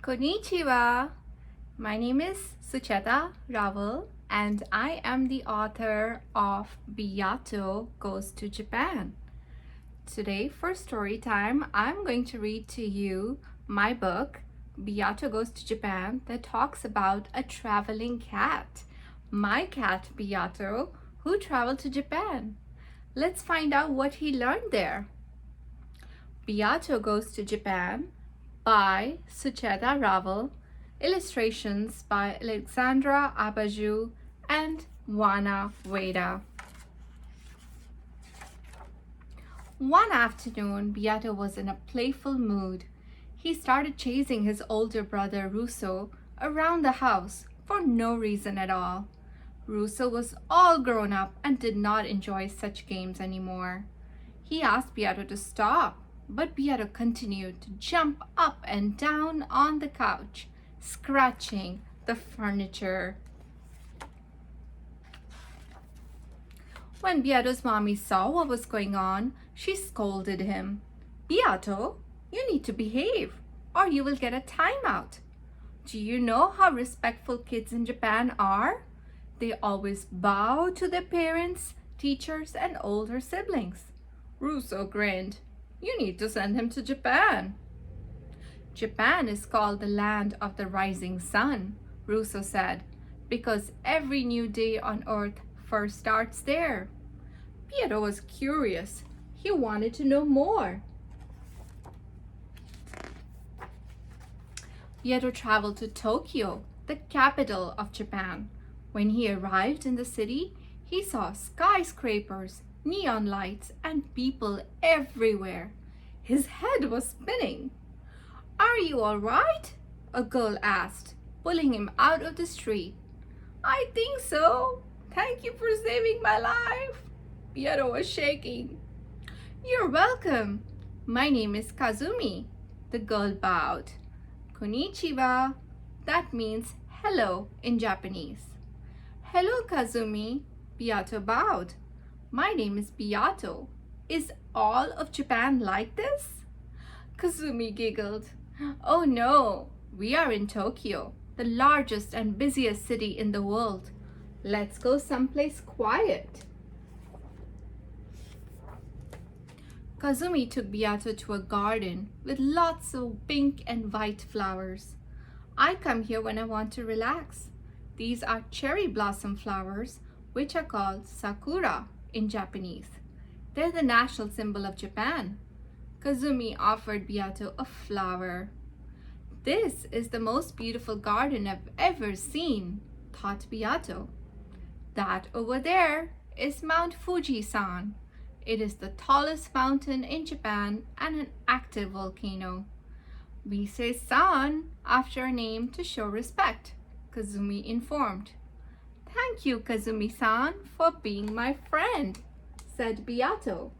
Konnichiwa! My name is Sucheta Rawal and I am the author of Beato Goes to Japan. Today for story time, I'm going to read to you my book, Beato Goes to Japan, that talks about a traveling cat. My cat, Beato, who traveled to Japan. Let's find out what he learned there. Beato Goes to Japan by Sucheta Rawal, illustrations by Alexandra Abaju and Wana Weda. One afternoon, Beato was in a playful mood. He started chasing his older brother Russo around the house for no reason at all. Russo was all grown up and did not enjoy such games anymore. He asked Beato to stop, but Beato continued to jump up and down on the couch, scratching the furniture. When Beato's mommy saw what was going on, she scolded him. "Beato, you need to behave, or you will get a timeout. Do you know how respectful kids in Japan are? They always bow to their parents, teachers, and older siblings." Russo grinned. "You need to send him to Japan." "Japan is called the land of the rising sun," Russo said, "because every new day on earth first starts there." Beato was curious. He wanted to know more. Beato traveled to Tokyo, the capital of Japan. When he arrived in the city, he saw skyscrapers, neon lights, and people everywhere. His head was spinning. "Are you all right?" a girl asked, pulling him out of the street. "I think so. Thank you for saving my life." Beato was shaking. "You're welcome. My name is Kazumi." The girl bowed. "Konnichiwa." That means hello in Japanese. "Hello, Kazumi." Beato bowed. "My name is Beato. Is all of Japan like this?" Kazumi giggled. "Oh no, we are in Tokyo, the largest and busiest city in the world. Let's go someplace quiet." Kazumi took Beato to a garden with lots of pink and white flowers. "I come here when I want to relax. These are cherry blossom flowers, which are called sakura in Japanese. They're the national symbol of Japan." Kazumi offered Beato a flower. "This is the most beautiful garden I've ever seen," thought Beato. "That over there is Mount Fuji-san. It is the tallest mountain in Japan and an active volcano. We say san after our name to show respect," Kazumi informed. "Thank you, Kazumi-san, for being my friend," said Beato.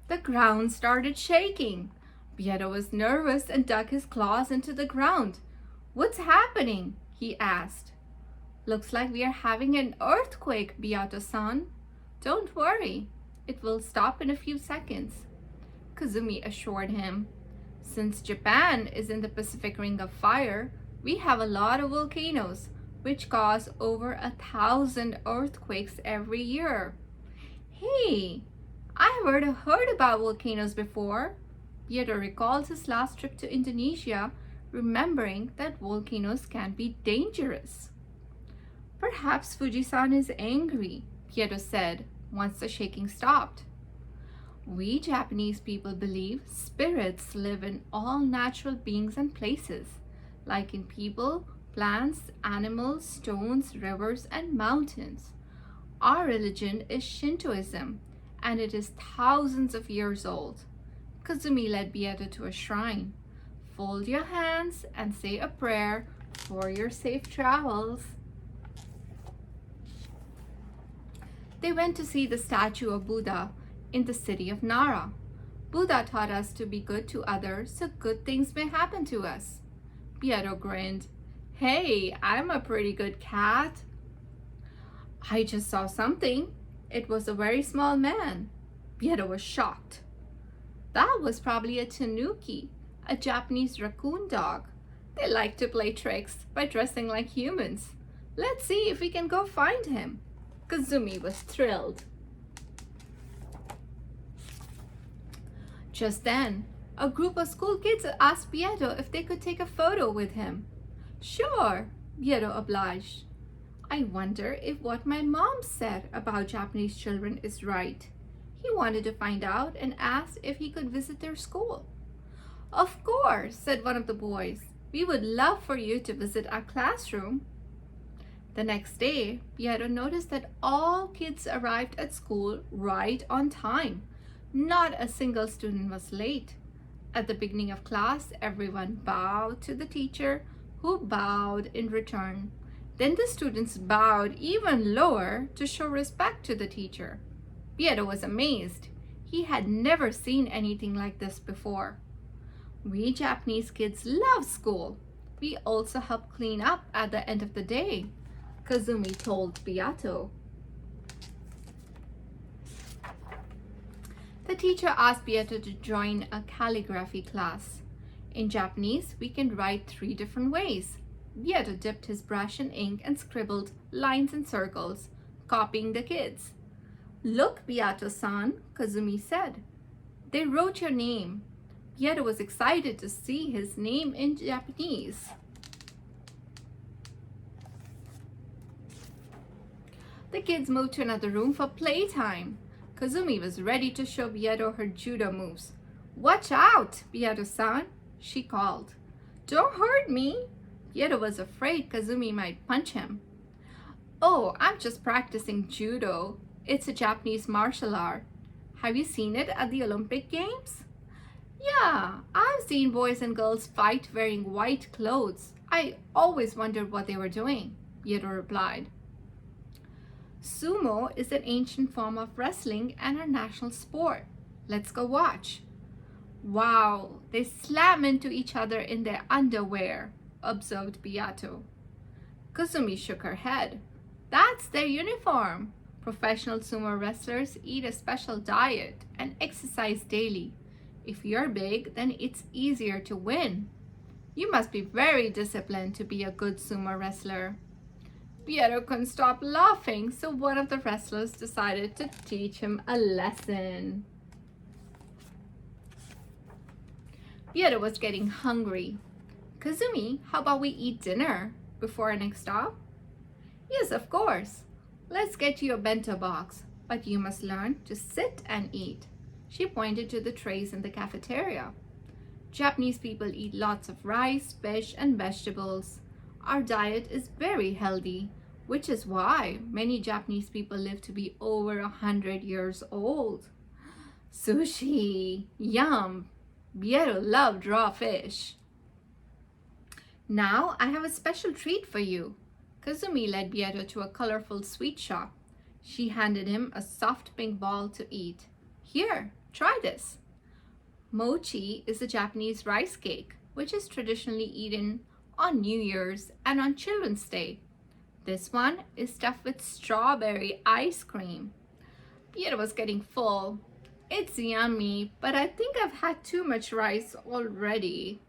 The ground started shaking. Beato was nervous and dug his claws into the ground. "What's happening?" he asked. "Looks like we are having an earthquake, Beato-san." "Don't worry, it will stop in a few seconds," Kazumi assured him. "Since Japan is in the Pacific Ring of Fire, we have a lot of volcanoes, which cause over 1,000 earthquakes every year." "Hey, I've heard about volcanoes before." Beato recalled his last trip to Indonesia, remembering that volcanoes can be dangerous. "Perhaps Fuji-san is angry," Beato said once the shaking stopped. "We Japanese people believe spirits live in all natural beings and places, like in people, plants, animals, stones, rivers, and mountains. Our religion is Shintoism, and it is thousands of years old." Kazumi led Beato to a shrine. "Fold your hands and say a prayer for your safe travels." They went to see the statue of Buddha in the city of Nara. "Buddha taught us to be good to others so good things may happen to us." Beato grinned. "Hey, I'm a pretty good cat." "I just saw something. It was a very small man." Beato was shocked. "That was probably a tanuki, a Japanese raccoon dog. They like to play tricks by dressing like humans. Let's see if we can go find him. Kazumi was thrilled. Just then, a group of school kids asked Beato if they could take a photo with him. Sure, Beato obliged. I wonder if what my mom said about Japanese children is right. He wanted to find out and asked if he could visit their school. Of course, said one of the boys. We would love for you to visit our classroom. The next day, Beato noticed that all kids arrived at school right on time. Not a single student was late. At the beginning of class, everyone bowed to the teacher, who bowed in return. Then the students bowed even lower to show respect to the teacher. Beato was amazed. He had never seen anything like this before. We Japanese kids love school. We also help clean up at the end of the day, Kazumi told Beato. The teacher asked Beato to join a calligraphy class. In Japanese, we can write 3 different ways. Beato dipped his brush in ink and scribbled lines and circles, copying the kids. Look, Beato-san, Kazumi said. They wrote your name. Beato was excited to see his name in Japanese. The kids moved to another room for playtime. Kazumi was ready to show Beato her judo moves. Watch out, Beato-san, she called. Don't hurt me. Beato was afraid Kazumi might punch him. Oh, I'm just practicing judo. It's a Japanese martial art. Have you seen it at the Olympic Games? Yeah, I've seen boys and girls fight wearing white clothes. I always wondered what they were doing, Beato replied. Sumo is an ancient form of wrestling and our national sport. Let's go watch. Wow, they slam into each other in their underwear, observed Beato. Kazumi shook her head. That's their uniform. Professional sumo wrestlers eat a special diet and exercise daily. If you're big, then it's easier to win. You must be very disciplined to be a good sumo wrestler. Beato couldn't stop laughing, so one of the wrestlers decided to teach him a lesson. Beato was getting hungry. Kazumi, how about we eat dinner before our next stop? Yes, of course. Let's get you a bento box, but you must learn to sit and eat. She pointed to the trays in the cafeteria. Japanese people eat lots of rice, fish, and vegetables. Our diet is very healthy, which is why many Japanese people live to be over 100 years old. Sushi! Yum! Beato loved raw fish. Now I have a special treat for you. Kazumi led Beato to a colorful sweet shop. She handed him a soft pink ball to eat. Here, try this. Mochi is a Japanese rice cake, which is traditionally eaten on New Year's and on Children's Day. This one is stuffed with strawberry ice cream. Beato was getting full. It's yummy, but I think I've had too much rice already.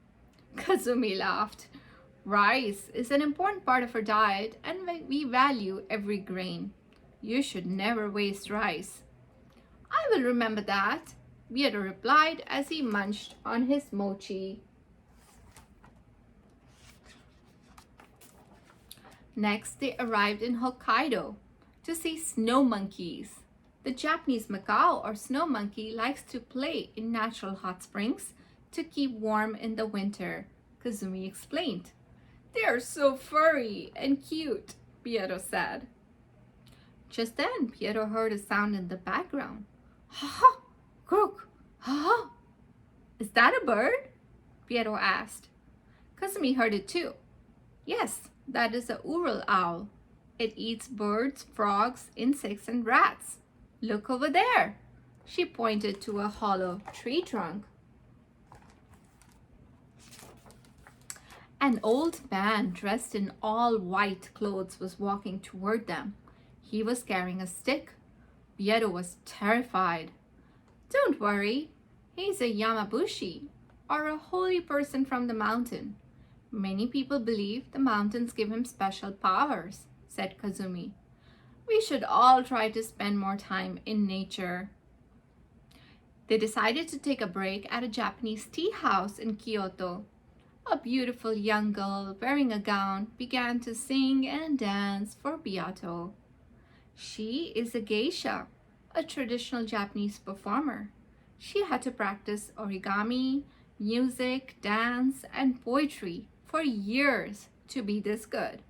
Kazumi laughed. Rice is an important part of our diet and we value every grain. You should never waste rice. I will remember that, Beato replied as he munched on his mochi. Next, they arrived in Hokkaido to see snow monkeys. The Japanese macaw or snow monkey likes to play in natural hot springs to keep warm in the winter, Kazumi explained. They are so furry and cute, Beato said. Just then, Beato heard a sound in the background. Ha-ha! Croak! Ha-ha! Is that a bird? Beato asked. Kazumi heard it too. Yes, that is a Ural owl. It eats birds, frogs, insects, and rats. Look over there. She pointed to a hollow tree trunk. An old man dressed in all white clothes was walking toward them. He was carrying a stick. Beato was terrified. Don't worry, he's a Yamabushi. or a holy person from the mountain. Many people believe the mountains give him special powers, said Kazumi. We should all try to spend more time in nature. They decided to take a break at a Japanese tea house in Kyoto. A beautiful young girl wearing a gown began to sing and dance for Beato. She is a geisha, a traditional Japanese performer. She had to practice origami, music, dance, and poetry for years to be this good,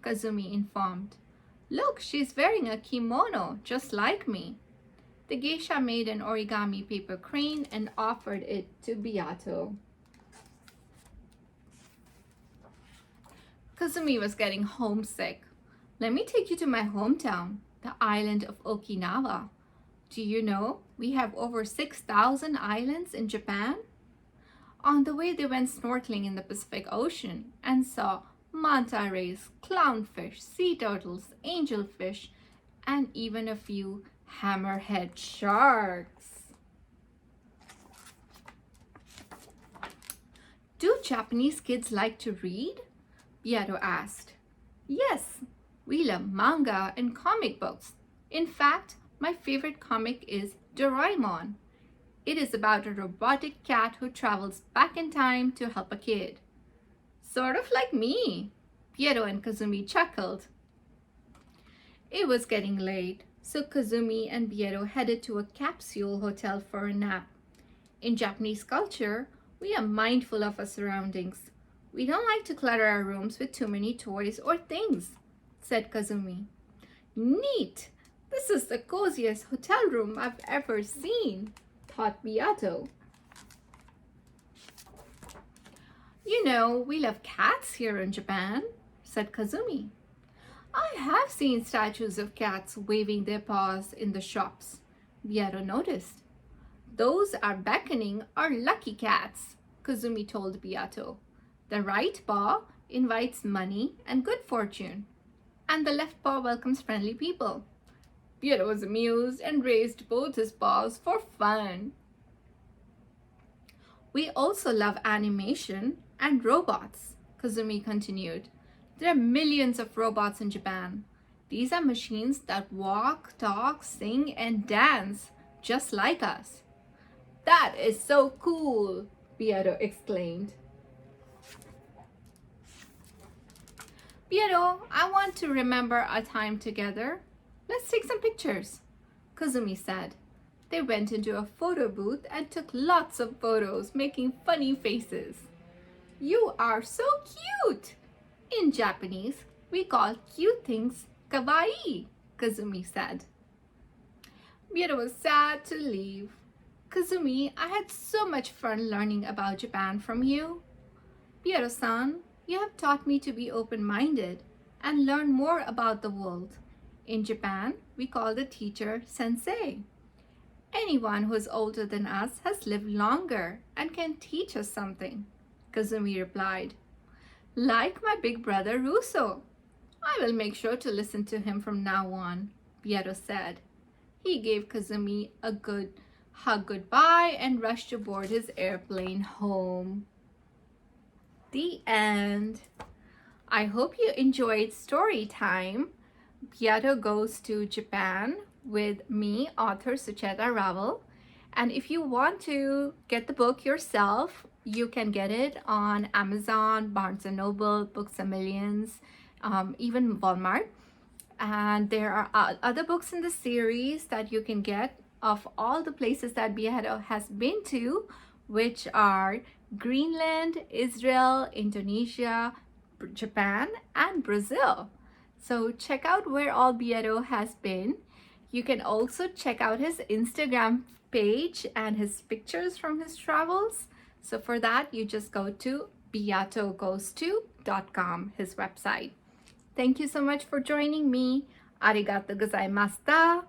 Kazumi informed. Look, she's wearing a kimono just like me. The geisha made an origami paper crane and offered it to Beato. Kazumi was getting homesick. Let me take you to my hometown, the island of Okinawa. Do you know we have over 6,000 islands in Japan? On the way, they went snorkeling in the Pacific Ocean and saw manta rays, clownfish, sea turtles, angelfish, and even a few hammerhead sharks. Do Japanese kids like to read? Beato asked. Yes, we love manga and comic books. In fact, my favorite comic is Doraemon. It is about a robotic cat who travels back in time to help a kid. Sort of like me, Beato and Kazumi chuckled. It was getting late, so Kazumi and Beato headed to a capsule hotel for a nap. In Japanese culture, we are mindful of our surroundings. We don't like to clutter our rooms with too many toys or things, said Kazumi. Neat! This is the coziest hotel room I've ever seen, thought Beato. You know, we love cats here in Japan, said Kazumi. I have seen statues of cats waving their paws in the shops, Beato noticed. Those are beckoning or lucky cats, Kazumi told Beato. The right paw invites money and good fortune, and the left paw welcomes friendly people. Beato was amused and raised both his paws for fun. We also love animation and robots, Kazumi continued. There are millions of robots in Japan. These are machines that walk, talk, sing, and dance just like us. That is so cool, Beato exclaimed. Beato, I want to remember our time together. Let's take some pictures, Kazumi said. They went into a photo booth and took lots of photos, making funny faces. You are so cute! In Japanese, we call cute things kawaii, Kazumi said. Beato was sad to leave. Kazumi, I had so much fun learning about Japan from you. Beato-san, you have taught me to be open-minded and learn more about the world. In Japan, we call the teacher sensei. Anyone who is older than us has lived longer and can teach us something, Kazumi replied. Like my big brother Russo. I will make sure to listen to him from now on, Beato said. He gave Kazumi a good hug goodbye and rushed aboard his airplane home. The end. I hope you enjoyed Storytime. Beato Goes to Japan with me, author Sucheta Rawal. And if you want to get the book yourself, you can get it on Amazon, Barnes & Noble, Books A Millions, even Walmart. And there are other books in the series that you can get of all the places that Beato has been to, which are Greenland, Israel, Indonesia, Japan, and Brazil. So check out where all Beato has been. You can also check out his Instagram page and his pictures from his travels. So for that, you just go to beatogoes2.com, his website. Thank you so much for joining me. Arigato gozaimashita.